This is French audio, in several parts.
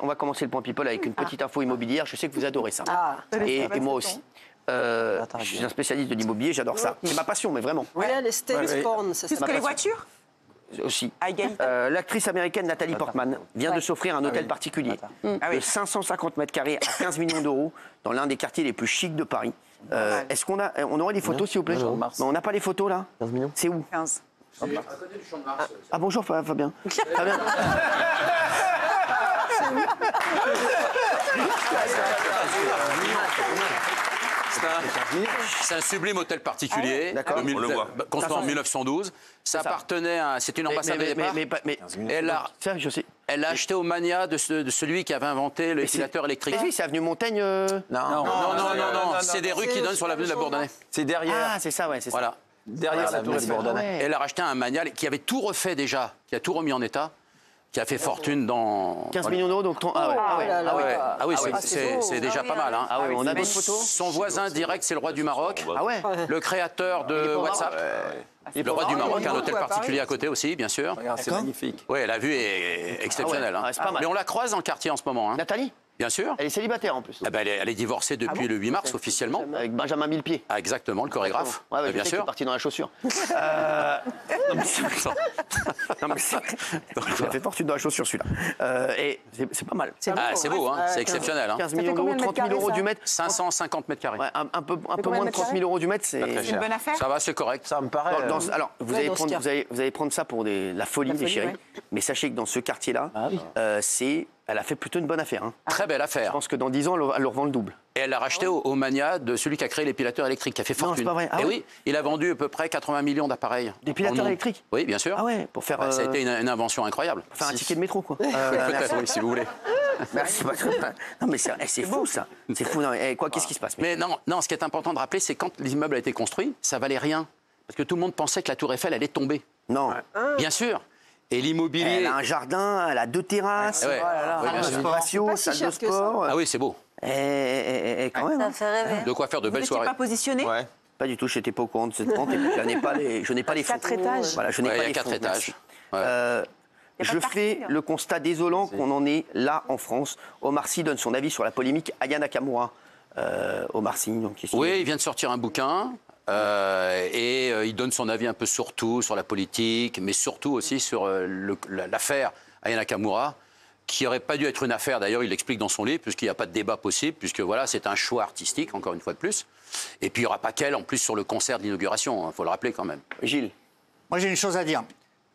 on va commencer le point people avec une petite info immobilière. Je sais que vous adorez ça. Et moi aussi. Je suis un spécialiste de l'immobilier, j'adore ça. C'est ma passion, mais vraiment. Oui, les States porn, c'est ça. Plus que les voitures aussi. À égalité. L'actrice américaine Nathalie Portman vient de s'offrir un hôtel particulier de 550 mètres carrés à 15 millions d'euros dans l'un des quartiers les plus chics de Paris. Est-ce on aurait des photos, s'il vous plaît? On n'a pas les photos, là? 15 millions. C'est où? 15. À côté du Champ de Mars. Ah, bonjour, Fabien. Fabien. C'est un sublime hôtel particulier, construit en 1912. Ça appartenait à... C'est une ambassade de départ. Elle l'a acheté au mania de celui qui avait inventé l'épilateur électrique. Mais oui, c'est avenue Montaigne. Non. C'est des rues qui donnent sur l'avenue de la Bourdonnais. C'est derrière. Ah, c'est ça, ouais, c'est ça. Voilà. Derrière l'avenue de la Bourdonnais. Elle a racheté un mania qui avait tout refait déjà, qui a tout remis en état, qui a fait fortune dans... 15 millions d'euros, donc... c'est déjà pas mal. Hein. Ah ouais, on a d'autres photos. Son voisin direct, c'est le roi du Maroc. Ah ouais. Le créateur de WhatsApp. Le roi du Maroc, un hôtel particulier à côté aussi, bien sûr. C'est magnifique. Oui, la vue est exceptionnelle. Ah ouais. C'est pas mal. Mais on la croise dans le quartier en ce moment. Hein. Nathalie? Bien sûr. Elle est célibataire en plus. Eh ben, elle est divorcée depuis le 8 mars officiellement. Avec Benjamin Millepied. Ah, exactement, le chorégraphe. Ouais, bien sûr. Parti dans la chaussure. Non mais ça fait fortune dans la chaussure celui-là. Et c'est pas mal. C'est beau, hein. C'est exceptionnel. 15 millions d'euros, 30 000 euros du mètre. 550 mètres carrés. Ouais, un peu moins de 30 000 euros du mètre, c'est une bonne affaire. Ça va, c'est correct. Ça me paraît. Alors, vous allez prendre ça pour la folie, mes chéris. Mais sachez que dans ce quartier-là, elle a fait plutôt une bonne affaire. Hein. Très belle affaire. Je pense que dans 10 ans, elle leur vend le double. Et elle l'a racheté au mania de celui qui a créé l'épilateur électrique, qui a fait fortune. Non, c'est pas vrai. Et oui, il a vendu à peu près 80 millions d'appareils. D'épilateurs électriques? Oui, bien sûr. Ah ouais, pour faire... Ça a été une invention incroyable. Pour faire un ticket de métro, quoi. Peut-être, oui, si vous voulez. Merci. Non, mais c'est fou, ça. C'est fou. Qu'est-ce qui se passe? Mais non, ce qui est important de rappeler, c'est quand l'immeuble a été construit, ça valait rien. Parce que tout le monde pensait que la tour Eiffel allait tomber. Non. Bien sûr. Et l'immobilier... Elle a un jardin, elle a 2 terrasses, salle de patio, salle de sport. Ah oui, c'est beau. Et quand même. Ça fait rêver. De quoi faire de belles soirées. Vous n'étiez pas positionné? Ouais. Pas du tout, je n'étais pas au courant de cette vente. Et puis, je n'ai pas les fonds. 4 étages. Voilà, je n'ai pas Il y a les 4 fonds, étages. Je fais le constat désolant qu'on en est là en France. Omar Sy donne son avis sur la polémique Aya Nakamura. Omar Sy, donc... Oui, il vient de sortir un bouquin. Il donne son avis un peu sur tout, sur la politique, mais surtout aussi sur l'affaire Aya Nakamura, qui n'aurait pas dû être une affaire, d'ailleurs il l'explique dans son livre, puisqu'il n'y a pas de débat possible, puisque voilà, c'est un choix artistique, encore une fois de plus. Et puis il n'y aura pas qu'elle, en plus, sur le concert de l'inauguration, il faut le rappeler quand même. Gilles? Moi j'ai une chose à dire.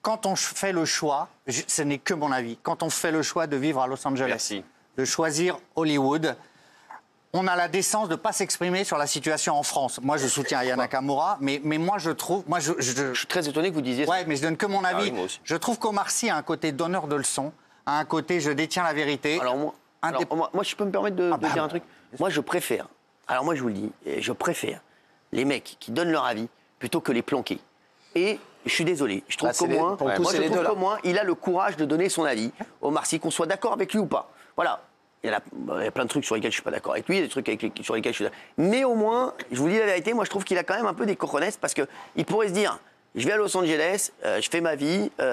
Quand on fait le choix, ce n'est que mon avis, quand on fait le choix de vivre à Los Angeles, de choisir Hollywood, on a la décence de ne pas s'exprimer sur la situation en France. Moi, je soutiens Aya Nakamura, mais moi, je trouve... Je suis très étonné que vous disiez ça. Ouais, mais je donne que mon avis. Oui, moi aussi. Je trouve qu'Omar Sy a un côté donneur de leçons, a un côté je détiens la vérité. Alors moi, je peux me permettre de dire un truc. Moi, je préfère, alors moi, je vous le dis, je préfère les mecs qui donnent leur avis plutôt que les planqués. Et je suis désolé, je trouve qu'au moins, il a le courage de donner son avis. Omar Sy, qu'on soit d'accord avec lui ou pas. Voilà. Il y a plein de trucs sur lesquels je ne suis pas d'accord avec lui, des trucs sur lesquels je suis d'accord. Mais au moins, je vous dis la vérité, moi je trouve qu'il a quand même un peu des cojones parce qu'il pourrait se dire, je vais à Los Angeles, je fais ma vie, j'en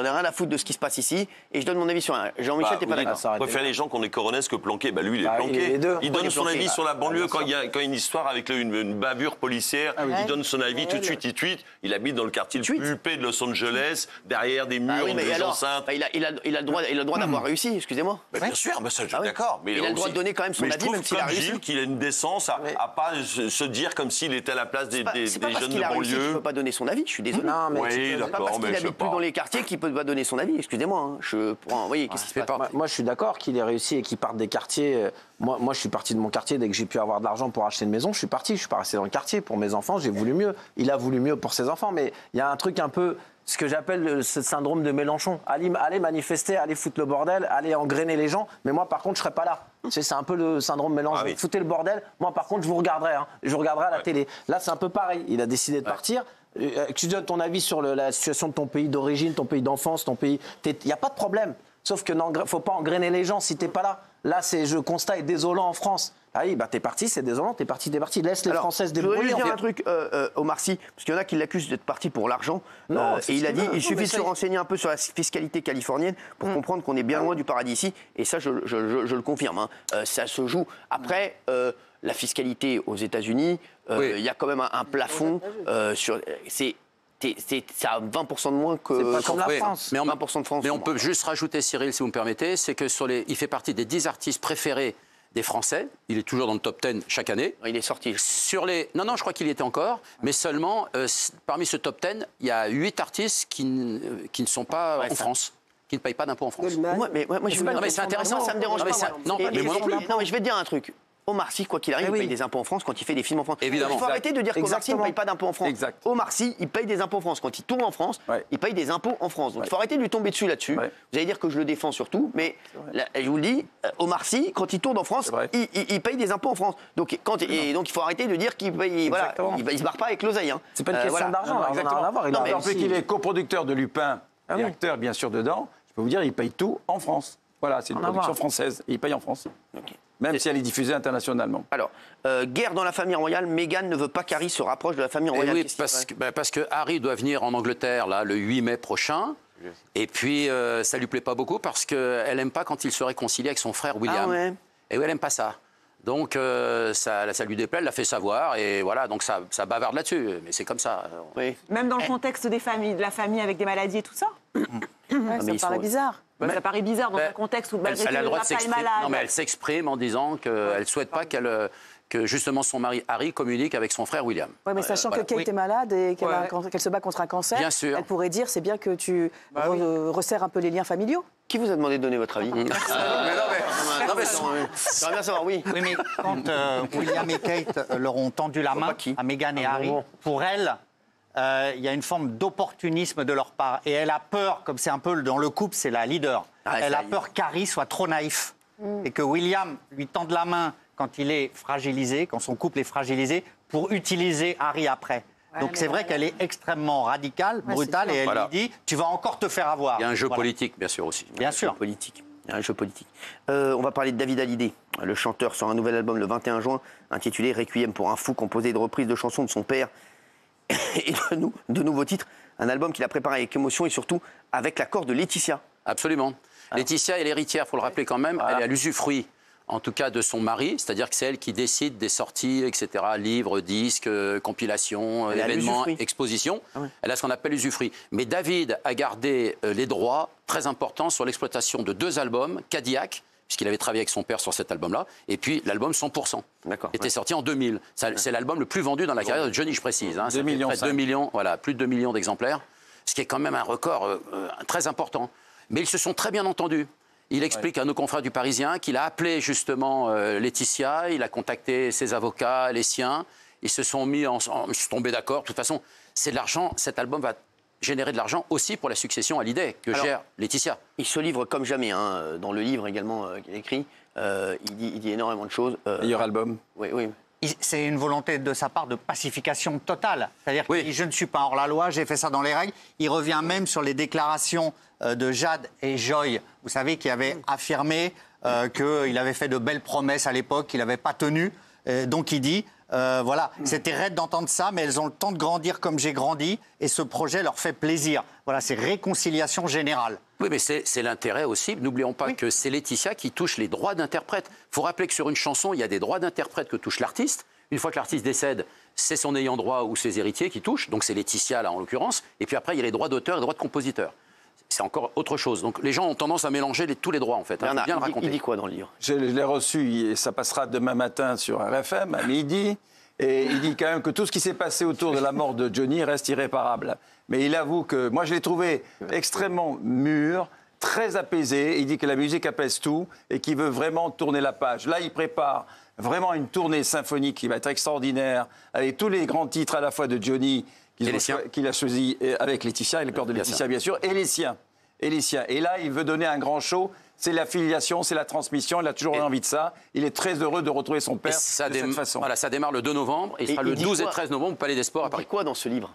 ai rien à foutre de ce qui se passe ici et je donne mon avis sur un. Jean-Michel, t'es pas d'accord? Je préfère les gens qu'on est coronesses que planqués. Bah lui, il est planqué. Il donne son avis sur la banlieue quand il y a une histoire avec une bavure policière. Il donne son avis tout de suite, Il habite dans le quartier le plus huppé de Los Angeles, derrière des murs, des enceintes. Il a le droit d'avoir réussi, excusez-moi. Bien sûr, je suis d'accord. Mais il a le droit de donner quand même son avis, même s'il a réussi. Gilles qu'il a une décence à pas se dire comme s'il était à la place des jeunes de banlieue. Il ne peut pas donner son avis, je suis désolé. Non, mais c'est pas parce qu'il n'habite plus dans les quartiers qu'il ne peut pas donner son avis. Excusez-moi. Hein. Vous voyez, qu'est-ce qui se passe? Moi, je suis d'accord qu'il ait réussi et qu'il parte des quartiers. Moi, je suis parti de mon quartier dès que j'ai pu avoir de l'argent pour acheter une maison. Je suis parti. Je suis pas resté dans le quartier pour mes enfants. J'ai voulu mieux. Il a voulu mieux pour ses enfants. Mais il y a un truc un peu, ce que j'appelle ce syndrome de Mélenchon. Allez manifester, allez foutre le bordel, allez engrainer les gens. Mais moi, par contre, je serai pas là. C'est un peu le syndrome Mélenchon. Foutez le bordel. Moi, par contre, je vous regarderai. Hein. Je regarderai à la télé. Là, c'est un peu pareil. Il a décidé de partir. Que tu donnes ton avis sur la situation de ton pays d'origine, ton pays d'enfance, ton pays... Il n'y a pas de problème. Sauf que faut pas engrainer les gens si t'es pas là. Là, le constat est désolant en France. Ah oui, t'es parti, c'est désolant, t'es parti. Laisse les Françaises débrouiller. Je voudrais juste dire un truc, Omar Sy, parce qu'il y en a qui l'accusent d'être parti pour l'argent. Et il a dit, il suffit de se renseigner un peu sur la fiscalité californienne pour comprendre qu'on est bien loin du paradis ici. Et ça, je le confirme. Hein. Ça se joue. Après, la fiscalité aux États-Unis, il y a quand même un plafond. C'est à 20% de moins que. C'est pas comme la France. Mais 20% de France. Mais on peut juste rajouter, Cyril, si vous me permettez, c'est que il fait partie des 10 artistes préférés des Français. Il est toujours dans le top 10 chaque année. Il est sorti. Non, je crois qu'il y était encore. Mais seulement, parmi ce top 10, il y a 8 artistes qui ne sont pas en France, qui ne payent pas d'impôts en France. Moi, c'est intéressant. Ça me dérange pas. Non, mais moi non plus. Non, mais je vais te dire un truc. Omar Sy, quoi qu'il arrive, il paye des impôts en France quand il fait des films en France. Évidemment. Il faut arrêter de dire qu'Omar Sy ne paye pas d'impôts en France. Exact. Omar Sy, il paye des impôts en France. Quand il tourne en France, il paye des impôts en France. Donc il faut arrêter de lui tomber dessus là-dessus. Vous allez dire que je le défends surtout, mais là, je vous le dis, Omar Sy, quand il tourne en France, il paye des impôts en France. Donc, donc il faut arrêter de dire qu'il paye. Voilà, il se barre pas avec l'oseille. Hein. C'est pas une question d'argent, En plus qu'il est coproducteur de Lupin et acteur, bien sûr, dedans, je peux vous dire, il paye tout en France. Voilà, c'est une production française. Et il paye en France. Même si elle est diffusée internationalement. Alors, guerre dans la famille royale, Meghan ne veut pas qu'Harry se rapproche de la famille royale. Oui, parce que Harry doit venir en Angleterre là, le 8 mai prochain. Et puis, ça ne lui plaît pas beaucoup parce qu'elle n'aime pas quand il se réconcilie avec son frère William. Et oui, elle n'aime pas ça. Donc, ça lui déplaît, elle l'a fait savoir. Et voilà, donc ça bavarde là-dessus. Mais c'est comme ça. Oui. Même dans le contexte de la famille avec des maladies et tout ça ça paraît bizarre. Ça paraît bizarre dans un contexte où malgré elle a le droit de s'exprimer. Non, mais elle s'exprime en disant qu'elle ne souhaite pas que justement son mari Harry communique avec son frère William. Oui, mais sachant que Kate est malade et qu'elle se bat contre un cancer, bien sûr. Elle pourrait dire c'est bien que tu resserres un peu les liens familiaux. Qui vous a demandé de donner votre avis J'aimerais bien savoir, oui. Oui, mais quand William et Kate leur ont tendu la main à Meghan et Harry, pour elle, il y a une forme d'opportunisme de leur part. Et elle a peur, comme c'est un peu dans le couple, c'est la leader. Elle a peur qu'Harry soit trop naïf. Et que William lui tende la main quand il est fragilisé, quand son couple est fragilisé, pour utiliser Harry après. Donc c'est vrai qu'elle est extrêmement radicale, brutale, et elle lui dit « tu vas encore te faire avoir ». Il y a un jeu politique, bien sûr, aussi. Bien sûr. Politique. Il y a un jeu politique. On va parler de David Hallyday. Le chanteur sort un nouvel album le 21 juin, intitulé « Requiem pour un fou », composé de reprises de chansons de son père et de nouveaux titres. Un album qu'il a préparé avec émotion et surtout avec l'accord de Laetitia. Absolument. Laetitia est l'héritière, il faut le rappeler quand même. Elle est à l'usufruit, en tout cas, de son mari. C'est-à-dire que c'est elle qui décide des sorties, etc. Livres, disques, compilations, événements, expositions. Elle a ce qu'on appelle l'usufruit. Mais David a gardé les droits très importants sur l'exploitation de 2 albums, Cadillac, puisqu'il avait travaillé avec son père sur cet album-là, et puis l'album 100%. Était sorti en 2000. C'est l'album le plus vendu dans la carrière de Johnny, je précise. 2 millions. Près de 2 millions, voilà, plus de 2 millions d'exemplaires, ce qui est quand même un record très important. Mais ils se sont très bien entendus. Il explique à nos confrères du Parisien qu'il a appelé justement Laetitia, il a contacté ses avocats, les siens, ils se sont tombés d'accord. De toute façon, c'est de l'argent, cet album va générer de l'argent aussi pour la succession Hallyday que gère Laetitia. Il se livre comme jamais, hein, dans le livre également qu'il écrit. Il dit énormément de choses. Meilleur album. Oui. C'est une volonté de sa part de pacification totale. C'est-à-dire qu'il dit « je ne suis pas hors la loi, j'ai fait ça dans les règles ». Il revient même sur les déclarations de Jade et Joy, vous savez, qui avaient affirmé qu'il avait fait de belles promesses à l'époque, qu'il n'avait pas tenues. Donc il dit voilà, c'était raide d'entendre ça, mais elles ont le temps de grandir comme j'ai grandi et ce projet leur fait plaisir. Voilà, c'est réconciliation générale. Oui, mais c'est l'intérêt aussi. N'oublions pas que c'est Laetitia qui touche les droits d'interprète. Il faut rappeler que sur une chanson, il y a des droits d'interprète que touche l'artiste. Une fois que l'artiste décède, c'est son ayant droit ou ses héritiers qui touchent. Donc c'est Laetitia, là, en l'occurrence. Et puis après, il y a les droits d'auteur et les droits de compositeur. C'est encore autre chose. Donc les gens ont tendance à mélanger tous les droits, en fait. Bernard, bien le raconter. Il dit quoi dans le livre? Je l'ai reçu, et ça passera demain matin sur RFM, à midi. Et il dit quand même que tout ce qui s'est passé autour de la mort de Johnny reste irréparable. Mais il avoue que moi, je l'ai trouvé extrêmement mûr, très apaisé. Il dit que la musique apaise tout et qu'il veut vraiment tourner la page. Là, il prépare vraiment une tournée symphonique qui va être extraordinaire, avec tous les grands titres à la fois de Johnny qu'il a choisi avec Laetitia, et le corps de Laetitia, bien sûr, et les siens. Et là, il veut donner un grand show. C'est la filiation, c'est la transmission. Il a toujours envie de ça. Il est très heureux de retrouver son père de cette façon. Voilà, ça démarre le 2 novembre et il sera le 12 et 13 novembre au Palais des Sports à Paris. Il dit quoi dans ce livre?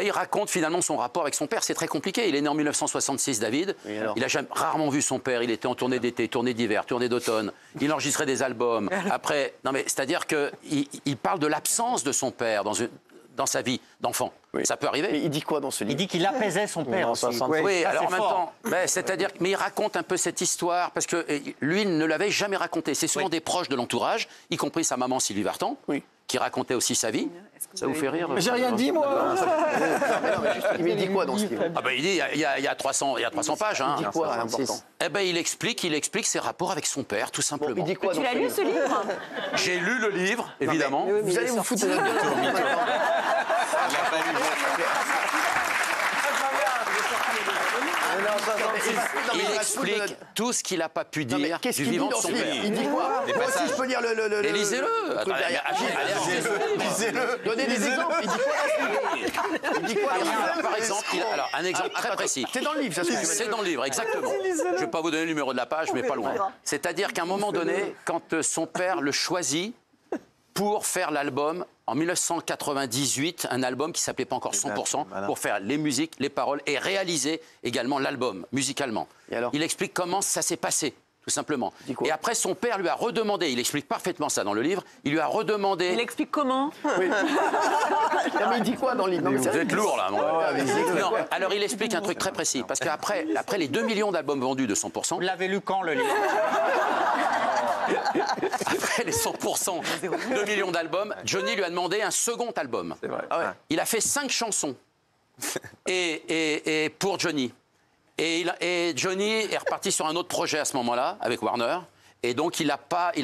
il raconte finalement son rapport avec son père. C'est très compliqué. Il est né en 1966, David. Il a rarement vu son père. Il était en tournée d'été, tournée d'hiver, tournée d'automne. Il enregistrait des albums. Après, c'est-à-dire qu'il parle de l'absence de son père dans sa vie d'enfant. Oui. Ça peut arriver. Mais il dit quoi dans ce livre? Il dit qu'il apaisait son père aussi. Oui, alors en même temps, c'est-à-dire, mais il raconte un peu cette histoire parce que lui ne l'avait jamais raconté. C'est souvent des proches de l'entourage, y compris sa maman Sylvie Vartan, qui racontait aussi sa vie. Ça vous fait rire? Mais j'ai rien dit, moi. Mais il dit quoi dans ce livre? Il dit il y a 300 pages. Il dit quoi important? Il explique ses rapports avec son père, tout simplement. Il dit quoi? Tu l'as lu ce livre? J'ai lu le livre, évidemment. Vous allez vous foutre de notre gueule. Il explique tout ce qu'il n'a pas pu dire du vivant de son père. Il dit quoi? Moi aussi, je peux lire le... Lisez-le. Lisez-le. Donnez des exemples. Il dit quoi? Par exemple, alors un exemple très précis. C'est dans le livre, ça se C'est dans le livre, exactement. Je ne vais pas vous donner le numéro de la page, mais pas loin. C'est-à-dire qu'à un moment donné, quand son père le choisit pour faire l'album, en 1998, un album qui s'appelait pas encore 100%, pour faire les musiques, les paroles et réaliser également l'album, musicalement. Il explique comment ça s'est passé, tout simplement. Et après, son père lui a redemandé, il explique parfaitement ça dans le livre, il lui a redemandé... Il explique comment? Oui. Non, mais il dit quoi dans le livre? Vous êtes lourd, là. Non, alors, il explique un truc très précis, parce qu'après les 2 millions d'albums vendus de 100%... Vous l'avez lu quand, le livre? Après les 100%, 2 millions d'albums, Johnny lui a demandé un second album. C'est vrai. Il a fait 5 chansons et pour Johnny. Et Johnny est reparti sur un autre projet à ce moment-là, avec Warner. Et donc, il n'a pas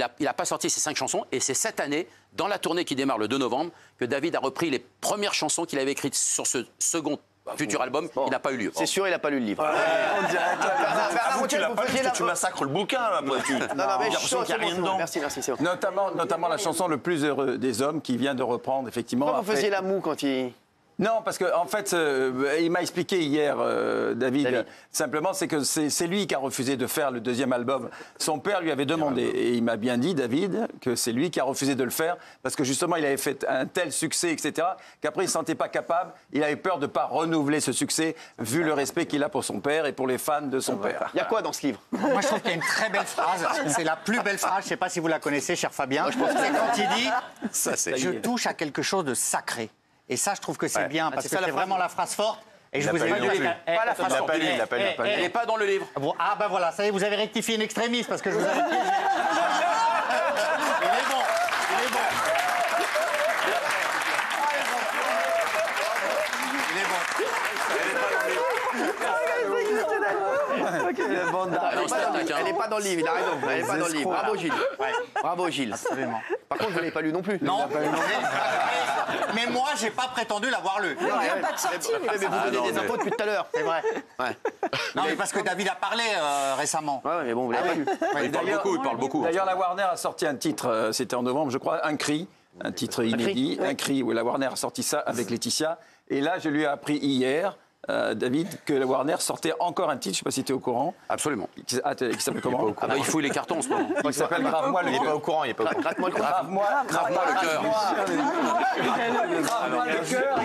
sorti ces 5 chansons. Et c'est cette année, dans la tournée qui démarre le 2 novembre, que David a repris les premières chansons qu'il avait écrites sur ce second futur album. Il n'a pas eu lieu. C'est sûr, il n'a pas lu le livre. On dirait. Tu l'as pas lu, tu massacres le bouquin, là. Non, mais je qu'il n'y a rien dedans. Merci, c'est bon. Notamment la chanson Le plus heureux des hommes qui vient de reprendre, effectivement. Pourquoi vous faisiez la moue quand il... Non, parce qu'en fait, il m'a expliqué hier, David, simplement, c'est que c'est lui qui a refusé de faire le deuxième album. Son père lui avait demandé, et il m'a bien dit, David, que c'est lui qui a refusé de le faire, parce que justement, il avait fait un tel succès, etc., qu'après, il ne se sentait pas capable, il avait peur de ne pas renouveler ce succès, vu le respect qu'il a pour son père et pour les fans de son père. Il y a quoi dans ce livre? Moi, je trouve qu'il y a une très belle phrase, c'est la plus belle phrase, je ne sais pas si vous la connaissez, cher Fabien, c'est quand il dit « Je touche à quelque chose de sacré ». Et ça, je trouve que c'est bien, parce que c'est vraiment la phrase forte. Et je vous ai dit, pas la phrase forte. Elle n'est pas dans le livre. Ah, ben voilà, ça y est, vous avez rectifié une extrémiste, parce que je vous avais dit. Il est bon, il est bon. Il est bon. Elle n'est pas dans le livre, il a raison. Elle n'est pas dans le livre. Bravo, Gilles. Bravo, Gilles. Absolument. Par contre, vous ne l'avez pas lu non plus. Non, mais moi, j'ai pas prétendu l'avoir lu. Il n'y a pas de sortie. Mais vous donnez des infos depuis tout à l'heure. C'est vrai. Ouais. Non, mais parce que David a parlé récemment. Ouais, mais bon, vous l'avez lu. Il parle beaucoup. D'ailleurs, la Warner a sorti un titre, c'était en novembre, je crois, Un cri, un titre inédit, Un cri, où la Warner a sorti ça avec Laetitia. Et là, je lui ai appris hier, David, que la Warner sortait encore un titre, je ne sais pas si tu es au courant. Absolument. Qui s'appelle comment? Il fouille les cartons en ce moment. Il s'appelle Grave-moi le cœur. Il n'est pas au courant, il n'est pas au courant. Gratte-moi le cœur. Grave-moi le cœur. Grave-moi le cœur,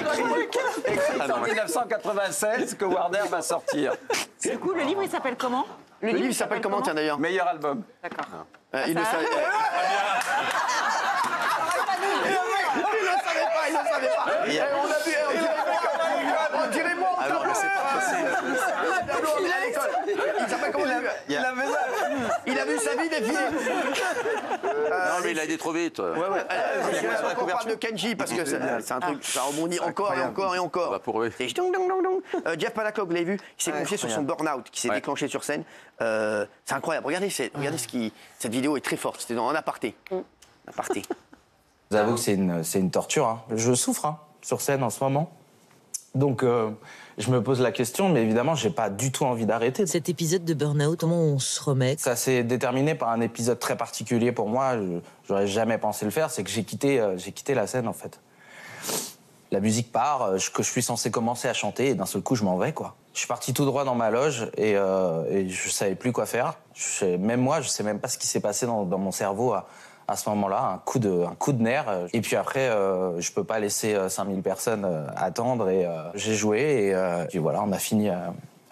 écrit en 1996, que Warner va sortir. Du coup, le livre, il s'appelle comment? Le livre, il s'appelle comment, tiens, d'ailleurs? Meilleur album. D'accord. Il ne savait pas. On a vu, on dirait moi. Alors, mais c'est pas possible. Il s'appelle comment? Il a vu sa vie défiler. Non, mais il a été trop vite. On parle de Kenji parce que c'est un truc, ça rebondit encore et encore et encore. Bah pour eux. Et Jeff Palahniuk, vous l'avez vu, il s'est confié sur son burn-out qui s'est déclenché sur scène. C'est incroyable. Regardez cette vidéo est très forte. C'était en aparté. Aparté. Je vous avoue que c'est une torture. Hein. Je souffre sur scène en ce moment. Donc, je me pose la question, mais évidemment, j'ai pas du tout envie d'arrêter. Cet épisode de burn-out, comment on se remet? Ça s'est déterminé par un épisode très particulier pour moi. J'aurais jamais pensé le faire. C'est que j'ai quitté la scène, en fait. La musique part, que je suis censé commencer à chanter, et d'un seul coup, je m'en vais, quoi. Je suis parti tout droit dans ma loge et je savais plus quoi faire. Même moi, je sais même pas ce qui s'est passé dans mon cerveau à à ce moment-là, un coup de nerf. Et puis après, je peux pas laisser 5000 personnes attendre. Et j'ai joué et puis voilà, on a fini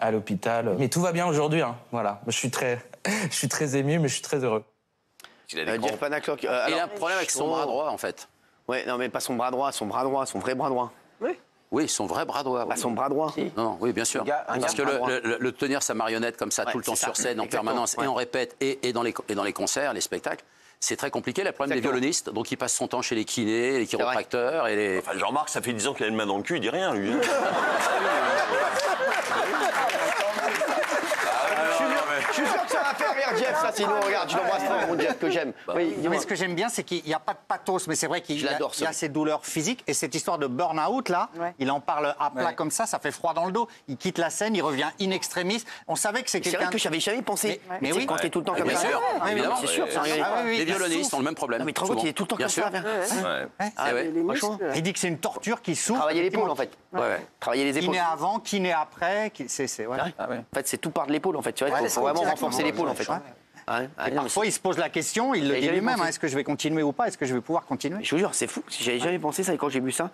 à l'hôpital. Mais tout va bien aujourd'hui. Hein. Voilà, je suis très ému, mais je suis très heureux. Jeff Panaclock. Il a un problème avec son bras droit, en fait. Ouais, non, mais pas son bras droit, son vrai bras droit. Oui, son vrai bras droit. Pas son bras droit. Non, oui, bien sûr. Parce que le tenir sa marionnette comme ça tout le temps sur scène, en permanence, et on répète, et dans les concerts, les spectacles, c'est très compliqué. Le problème des violonistes, donc il passe son temps chez les kinés, les chiropracteurs et les... Enfin, Jean-Marc, ça fait 10 ans qu'il a une main dans le cul, il dit rien, lui. Je suis sûr que ça va faire rire Jeff, ça, sinon, regarde, je l'embrasse pas, mon Jeff, que j'aime. Oui, mais ce que j'aime bien, c'est qu'il n'y a pas de pathos, mais c'est vrai qu'il y a ces douleurs physiques. Et cette histoire de burn-out, là, il en parle à plat comme ça fait froid dans le dos. Il quitte la scène, il revient in extremis. On savait que c'est quelqu'un... C'est vrai que j'avais jamais pensé. Mais oui. Quand t'es tout le temps comme bien ça. sûr, évidemment. C'est sûr. Les violonistes ont le même problème. Non, mais tranquille, il est tout le temps comme ça. Il dit que c'est une torture qui souffre. Travailler l'épaule, en fait. Travailler les épaules. Qui naît avant, qui naît après. En fait, c'est tout part de l'épaule, en fait. Il faut vraiment renforcer l'épaule, en fait. Et parfois, il se pose la question, il le dit lui-même, est-ce que je vais continuer ou pas? Est-ce que je vais pouvoir continuer? Je vous jure, c'est fou. J'avais jamais pensé ça, et quand j'ai vu ça,